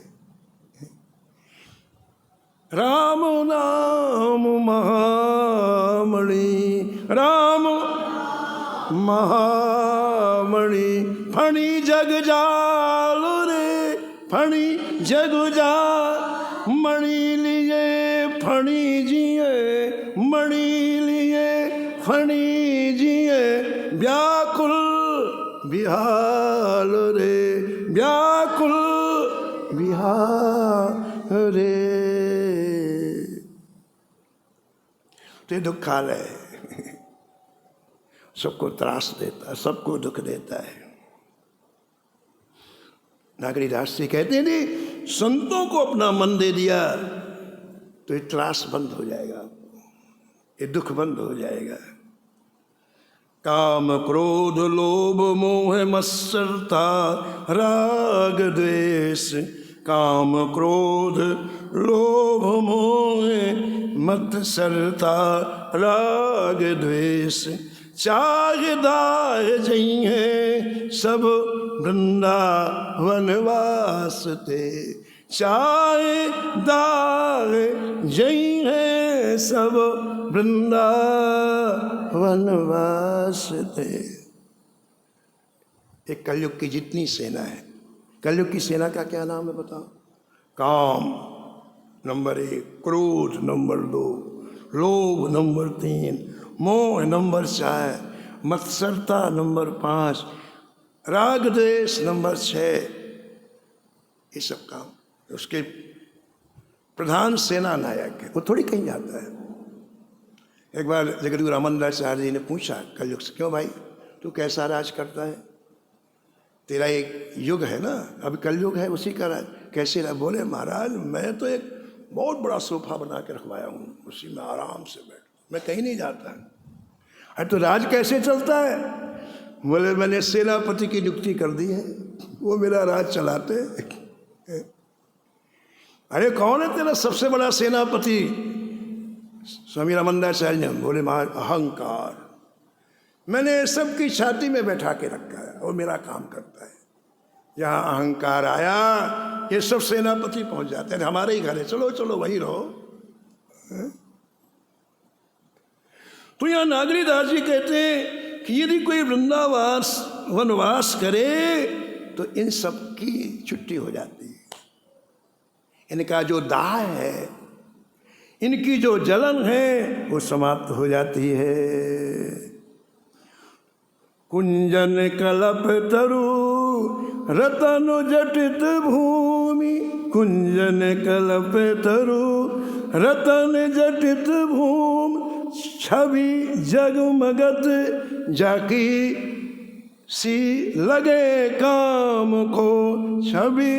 राम नाम महामणि, राम महामणि, फणी जग जाल रे, फणी जग जाल। मणि लिए फणी जिए, मणि लिए फणी जिए, व्याकुल बिहाल रे, व्याकुल बिहाल रे। तो दुखालय है, सबको त्रास देता है, सबको दुख देता है। नागरीदास जी कहते हैं संतों को अपना मन दे दिया तो ये त्रास बंद हो जाएगा, ये दुख बंद हो जाएगा। काम क्रोध लोभ मोह मत्सरता राग द्वेष, काम क्रोध लोभ मोह मत्सरता राग द्वेष, चाहे दाह जइहे सब वृंदावन वासते, चाहे दाह जइहे सब वृंदावन वासते। एक कलयुग की जितनी सेना है, कलयुग की सेना का क्या नाम है बताओ? काम नंबर 1, क्रोध नंबर 2, लोभ नंबर 3, मोह नंबर 4, मत्सरता नंबर 5, राग द्वेष नंबर 6। ये सब काम उसके प्रधान सेना नायक है, वो थोड़ी कहीं जाता है। एक बार जगतगुरु रामानंदास आचार्य जी ने पूछा कलयुग से, क्यों भाई तू कैसा राज करता है? तेरा एक युग है ना, अभी कलयुग है, उसी का राज कैसे राज? बोले महाराज मैं तो एक बहुत बड़ा सोफा बना के रखवाया हूँ, उसी में आराम से बैठ, मैं कहीं नहीं जाता। अरे तो राज कैसे चलता है? बोले मैंने सेनापति की नियुक्ति कर दी है, वो मेरा राज चलाते। अरे कौन है तेरा सबसे बड़ा सेनापति? स्वामी रामानंदास आचार्य ने बोले महाराज अहंकार, मैंने सबकी छाती में बैठा के रखा है, वो मेरा काम करता है। यहाँ अहंकार आया, ये सब सेनापति पहुंच जाते हैं, हमारे ही घर है, चलो चलो वही रहो। तो यहाँ नागरीदास जी कहते हैं कि यदि कोई वृंदावास वनवास करे तो इन सब की छुट्टी हो जाती है। इनका जो दाह है, इनकी जो जलन है, वो समाप्त हो जाती है। कुंजन कलप तरु रतन जटित भूमि, कुंजन कलप तरु रतन जटित भूमि, छवि जगमगत जाकी सी लगे काम को, छवि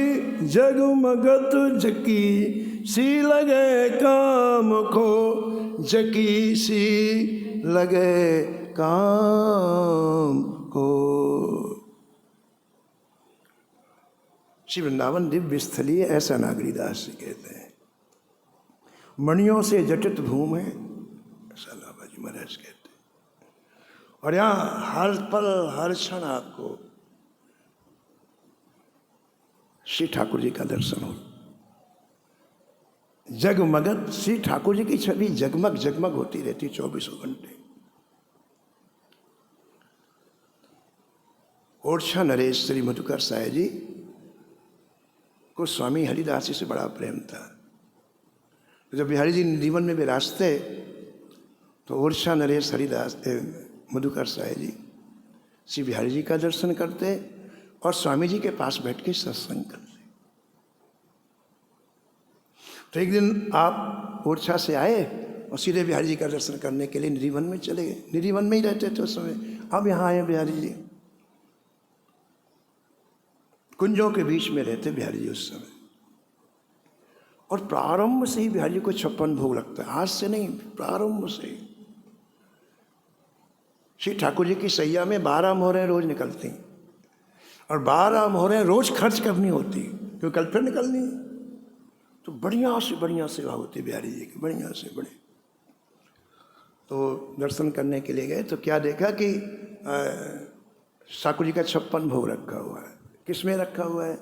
जगमगत जकी सी लगे काम को, जकी सी लगे काम को। श्री वृंदावन दिव्य स्थली है, ऐसा नागरीदास जी कहते हैं। मणियों से जटित भूमि है, ऐसा लाभाजी महाराज कहते हैं। और यहाँ हर पल हर क्षण आपको श्री ठाकुर जी का दर्शन हो। जगमगत श्री ठाकुर जी की छवि जगमग जगमग होती रहती 24 घंटे। ओरछा नरेश श्री मधुकर साय जी को स्वामी हरिदास जी से बड़ा प्रेम था। तो जब बिहारी जी जीवन में विराजते तो ओरछा नरेश हरिदास मधुकर साय जी श्री बिहारी जी का दर्शन करते और स्वामी जी के पास बैठ के सत्संग करते। तो एक दिन आप ओरछा से आए और सीधे बिहारी जी का दर्शन करने के लिए निधिवन में चले गए। निधिवन में ही रहते थे उस समय, अब यहाँ आए बिहारी जी। कुंजों के बीच में रहते बिहारी जी उस समय। और प्रारंभ से ही बिहारी जी को 56 भोग लगता है, आज से नहीं, प्रारंभ से ही। श्री ठाकुर जी की सैया में 12 मोहरें रोज निकलती और 12 मोहरें रोज खर्च करनी होती, क्योंकि कल फिर निकलनी है। तो बढ़िया सेवा होती बिहारी जी की, बढ़िया से बड़े। तो दर्शन करने के लिए गए तो क्या देखा कि ठाकुर जी का 56 भोग रखा हुआ है। किस में रखा हुआ है?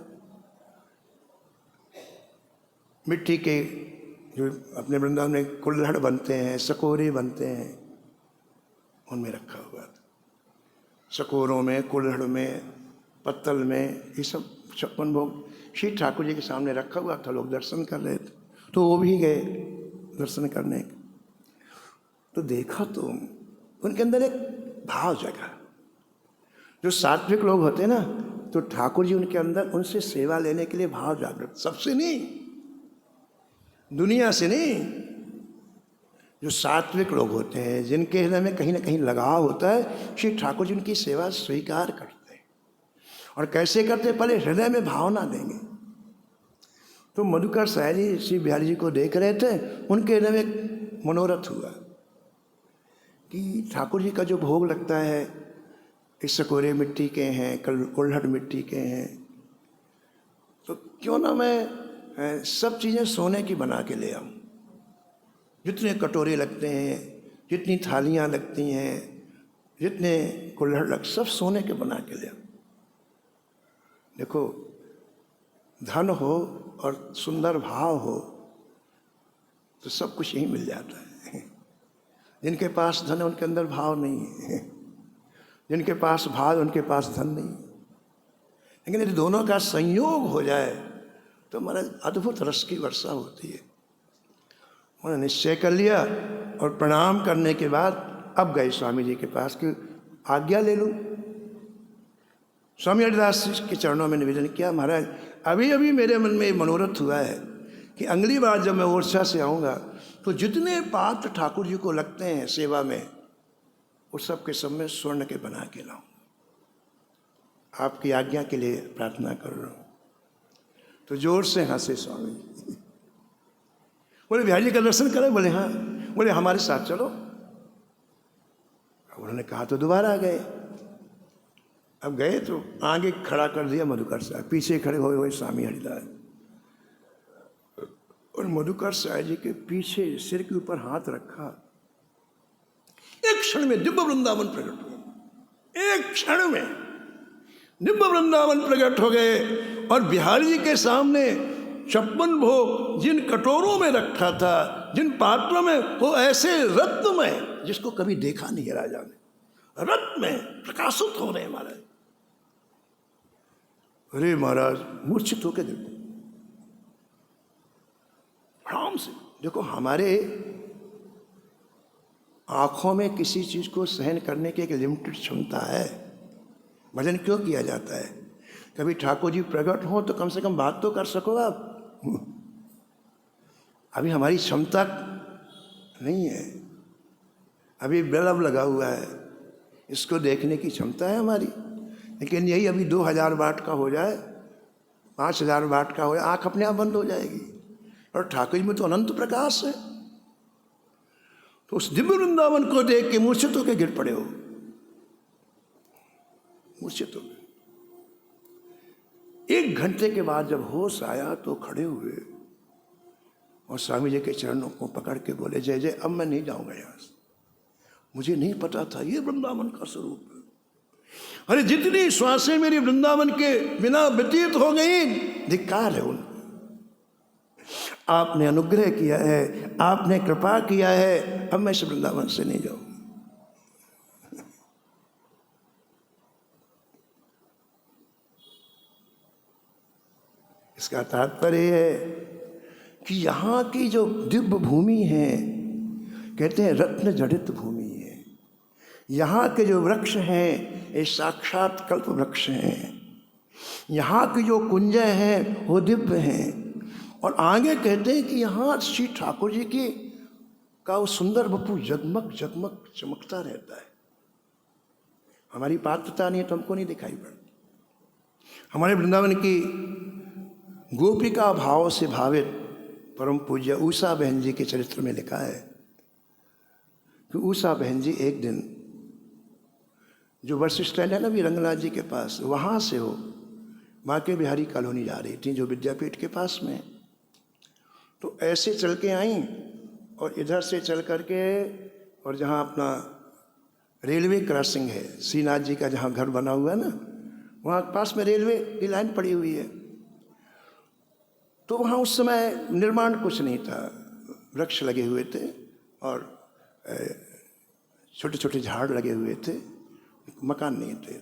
मिट्टी के जो अपने वृंदावन में कुल्हड़ बनते हैं, सकोरे बनते हैं, उनमें रखा हुआ था। सकोरों में, कुल्हड़ में, पत्तल में, ये सब 56 भोग श्री ठाकुर जी के सामने रखा हुआ था। लोग दर्शन कर रहे थे तो वो भी गए दर्शन करने। तो देखा तो उनके अंदर एक भाव जगा। जो सात्विक लोग होते हैं ना, तो ठाकुर जी उनके अंदर उनसे सेवा लेने के लिए भाव जागृत, सबसे नहीं, दुनिया से नहीं। जो सात्विक लोग होते हैं, जिनके हृदय में कहीं ना कहीं लगाव होता है, श्री ठाकुर जी उनकी सेवा स्वीकार करते हैं। और कैसे करते? पहले हृदय में भावना देंगे। तो मधुकर साय जी श्री बिहारी जी को देख रहे थे, उनके हृदय में एक मनोरथ हुआ कि ठाकुर जी का जो भोग लगता है, इस सकोरे मिट्टी के हैं, कुल्हड़ मिट्टी के हैं, तो क्यों ना मैं सब चीज़ें सोने की बना के ले आऊँ। जितने कटोरे लगते हैं, जितनी थालियाँ लगती हैं, जितने कुल्हड़ लग, सब सोने के बना के ले आऊँ। देखो, धन हो और सुंदर भाव हो तो सब कुछ यहीं मिल जाता है। जिनके पास धन है उनके अंदर भाव नहीं है, जिनके पास भाव उनके पास धन नहीं। लेकिन यदि दोनों का संयोग हो जाए तो महाराज अद्भुत रस की वर्षा होती है। उन्होंने निश्चय कर लिया और प्रणाम करने के बाद अब गए स्वामी जी के पास कि आज्ञा ले लूं। स्वामी हरिदास जी के चरणों में निवेदन किया, महाराज अभी अभी मेरे मन में मनोरथ हुआ है कि अगली बार जब मैं ओरछा से आऊँगा तो जितने पात्र ठाकुर जी को लगते हैं सेवा में, उस सब के सब में स्वर्ण के बना के लाऊं। आपकी आज्ञा के लिए प्रार्थना कर रहा हूँ। तो जोर से हंसे स्वामी जी। बोले बिहारी जी का दर्शन करें? बोले हाँ। बोले हमारे साथ चलो। उन्होंने कहा तो दोबारा गए। अब गए तो आगे खड़ा कर दिया मधुकर साहब, पीछे खड़े हुए हुए स्वामी हरिदास, और मधुकर साहब जी के पीछे सिर के ऊपर हाथ रखा। एक क्षण में दिव्य वृंदावन प्रकट हुआ। एक क्षण में दिव्य वृंदावन प्रकट हो गए और बिहारी जी के सामने 56 भोग जिन कटोरों में रखा था, जिन पात्रों में, वो ऐसे रत्न में जिसको कभी देखा नहीं है राजा ने, रत्न में प्रकाशित हो रहे महाराज। अरे महाराज मूर्छित होकर देखो, आराम से देखो। हमारे आंखों में किसी चीज को सहन करने की एक लिमिटेड क्षमता है। भजन क्यों किया जाता है? कभी ठाकुर जी प्रकट हो तो कम से कम बात तो कर सको आप। अभी हमारी क्षमता नहीं है, अभी बल्ब लगा हुआ है, इसको देखने की क्षमता है हमारी। लेकिन यही अभी 2000 वाट का हो जाए, 5000 वाट का हो जाए, आंख अपने आप बंद हो जाएगी। और ठाकुर जी में तो अनंत प्रकाश है। तो उस दिव्य वृंदावन को देख के मूर्छित होकर गिर पड़े हो, मूर्छित हो गए। 1 घंटे के बाद जब होश आया तो खड़े हुए और स्वामी जी के चरणों को पकड़ के बोले, जय जय, अब मैं नहीं जाऊंगा यहां से। मुझे नहीं पता था ये वृंदावन का स्वरूप है। अरे जितनी श्वासें मेरी वृंदावन के बिना व्यतीत हो गई, धिक्कार है उनको। आपने अनुग्रह किया है, आपने कृपा किया है, अब मैं इस वृंदावन से नहीं जाऊंगा। इसका तात्पर्य है कि यहाँ की जो दिव्य भूमि है, कहते हैं रत्न जड़ित भूमि है। यहाँ के जो वृक्ष हैं ये साक्षात कल्प वृक्ष हैं। यहाँ की जो कुंजें हैं वो दिव्य हैं। और आगे कहते हैं कि यहाँ श्री ठाकुर जी की का वो सुंदर बपू जगमग जगमग चमकता रहता है। हमारी पात्रता नहीं है तो हमको नहीं दिखाई पड़ती। हमारे वृंदावन की गोपिका भाव से भावित परम पूज्य उषा बहन जी के चरित्र में लिखा है कि उषा बहन जी एक दिन जो बस स्टैंड है ना भी रंगनाथ जी के पास, वहाँ से हो बांके बिहारी कॉलोनी जा रही थी जो विद्यापीठ के पास में। तो ऐसे चल के आई और इधर से चल करके, और जहाँ अपना रेलवे क्रॉसिंग है, श्रीनाथ जी का जहाँ घर बना हुआ है ना, वहाँ पास में रेलवे की लाइन पड़ी हुई है। तो वहाँ उस समय निर्माण कुछ नहीं था, वृक्ष लगे हुए थे और छोटे छोटे झाड़ लगे हुए थे, मकान नहीं थे।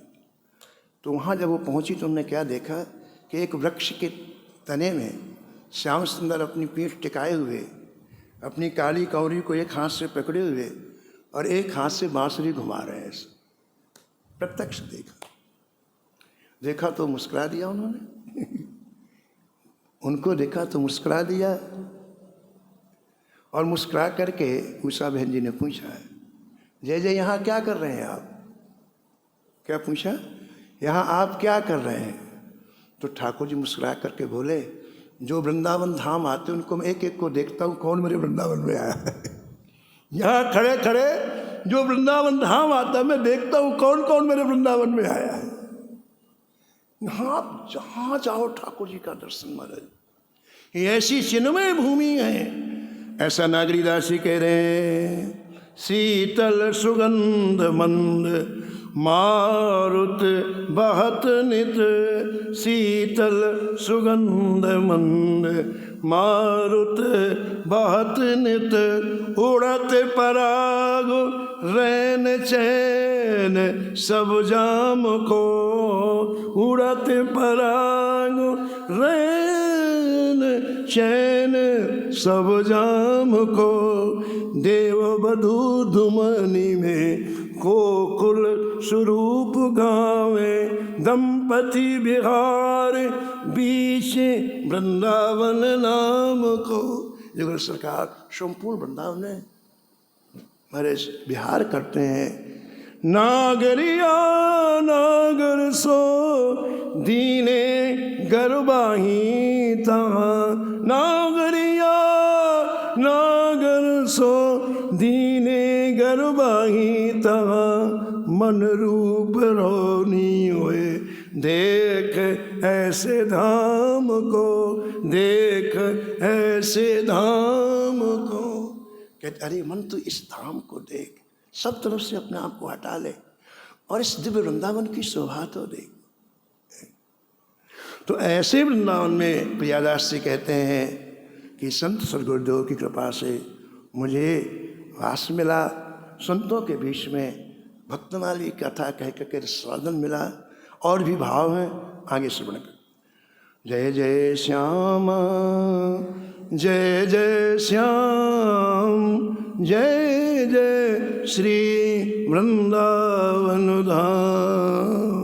तो वहाँ जब वो पहुँची तो उन्होंने क्या देखा कि एक वृक्ष के तने में श्याम सुंदर अपनी पीठ टिकाए हुए, अपनी काली कौरी को एक हाथ से पकड़े हुए और एक हाथ से बांसुरी घुमा रहे हैं। प्रत्यक्ष देखा तो मुस्कुरा दिया उन्होंने। उनको देखा तो मुस्कुरा दिया। और मुस्कुरा करके उषा बहन जी ने पूछा, जय जय यहाँ क्या कर रहे हैं आप? क्या पूछा? यहाँ आप क्या कर रहे हैं? तो ठाकुर जी मुस्कुरा करके बोले, जो वृंदावन धाम आते उनको मैं एक एक को देखता हूँ कौन मेरे वृंदावन में आया है। यहाँ खड़े खड़े जो वृंदावन धाम आता मैं देखता हूँ कौन कौन मेरे वृंदावन में आया है। यहाँ आप जहाँ जाओ ठाकुर जी का दर्शन महाराज। ये ऐसी चिन्मय भूमि है। ऐसा नागरीदास जी कह रहे हैं, शीतल सुगंध मंद मारुत बहत नित, शीतल सुगंध मंद मारुत बहत नित, उड़त पराग रैन चैन सब जाम को, उड़त पराग रैन चैन सब जाम को, देव बधू धुमनी में गोकुल स्वरूप गावे, दंपति बिहार बीच वृंदावन नाम को। जो सरकार संपूर्ण वृंदावन में हमारे बिहार करते हैं। नागरिया नागर सो दीने गरबाही तहाँ, नागरिया नागर सो दीने गरबाही तहाँ, मन रूप रोनी हुए देख ऐसे धाम को, देख ऐसे धाम को। कहते अरे मन तू इस धाम को देख, सब तरफ से अपने आप को हटा ले और इस दिव्य वृंदावन की शोभा तो देख। तो ऐसे वृंदावन में प्रियादास जी कहते हैं कि संत सद्गुरुदेव की कृपा से मुझे वास मिला, संतों के बीच में भक्तमाली कथा कह कर स्वादन मिला। और भी भाव हैं, आगे श्रवण कर। जय जय श्याम जय जय श्याम, जय जय श्री वृंदावन धाम।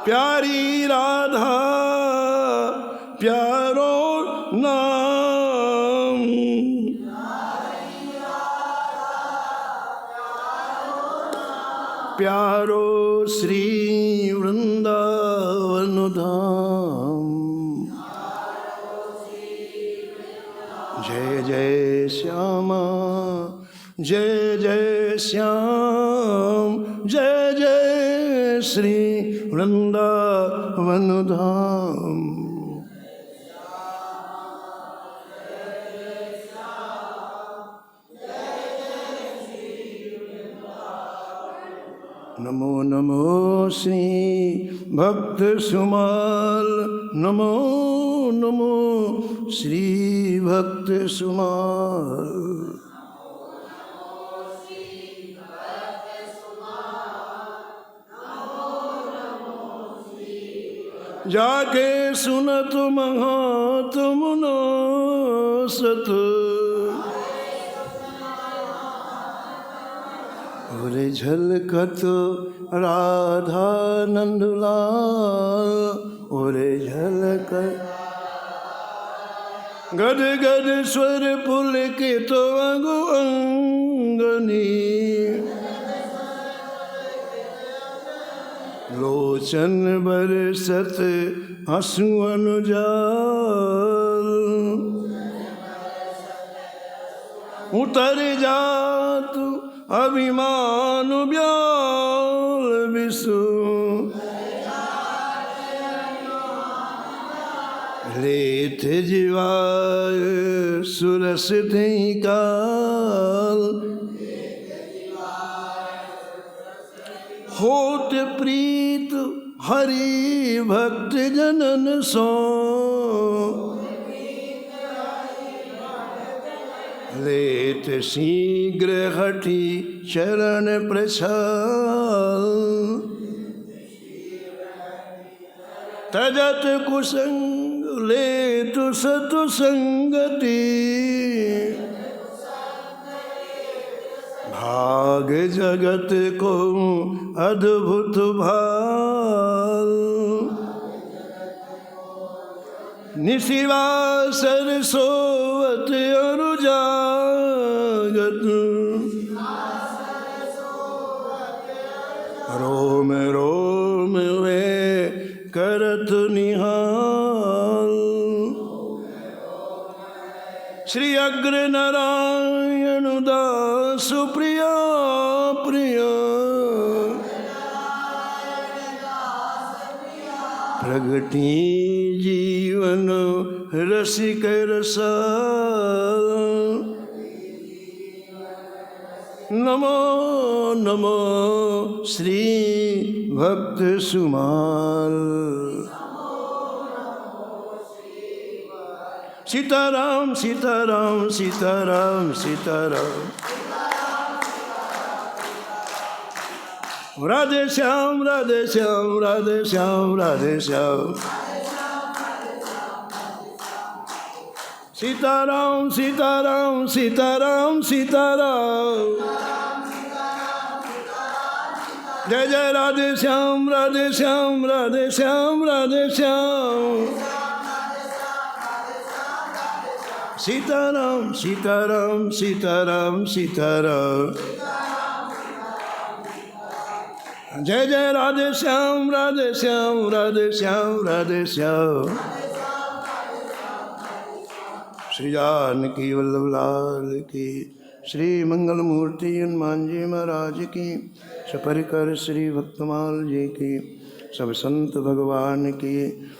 प्यारी राधा प्यारो नाम, प्यारो श्री वृंदावन धाम। जय जय श्यामा जय जय श्याम, जय जय श्री वृंदावन धाम। नमो नमो श्री भक्त सुमाल, नमो नमो श्री भक्त सुमाल। जाके सुनत महात्म नो सत, और झलकत राधा नंदलाल, और झलकत गद गद स्वर पुलकित अंगु अंगनी, लोचन बरसत आंसू अनुजाल, उतर जात अभिमान ब्याल विसु, लेथ जीवाय सुरस थई काल, होत प्रीत हरि भक्त जनन सो, लेत शीघ्र हठी चरण प्रछाल, तजत कुसंग लेत सतु संगति, भाग जगत को अद्भुत भाल, निशिवासर सोवत अनुजागत, रोम रोम वे करत निहाल, श्री अग्र नारायण दास प्रिया प्रिया, प्रगति जीवन रसिक रसाल, नमो नमो श्री भक्त सुमाल। सीताराम सीताराम सीताराम सीताराम, राधे श्याम राधे श्याम राधे श्याम राधे श्याम। सीताराम सीताराम सीताराम सीताराम। जय जय राधे श्याम राधे श्याम राधे श्याम राधे श्याम। सीताराम सीताराम सीताराम सीताराम। जय जय राधे श्याम राधे श्याम राधे श्याम राधे श्याम। श्री जानकी वल्लभ लाल की, श्री मंगल मूर्ति हनुमान जी महाराज की, सपरिकर श्री भक्तमाल जी की, सब संत भगवान की।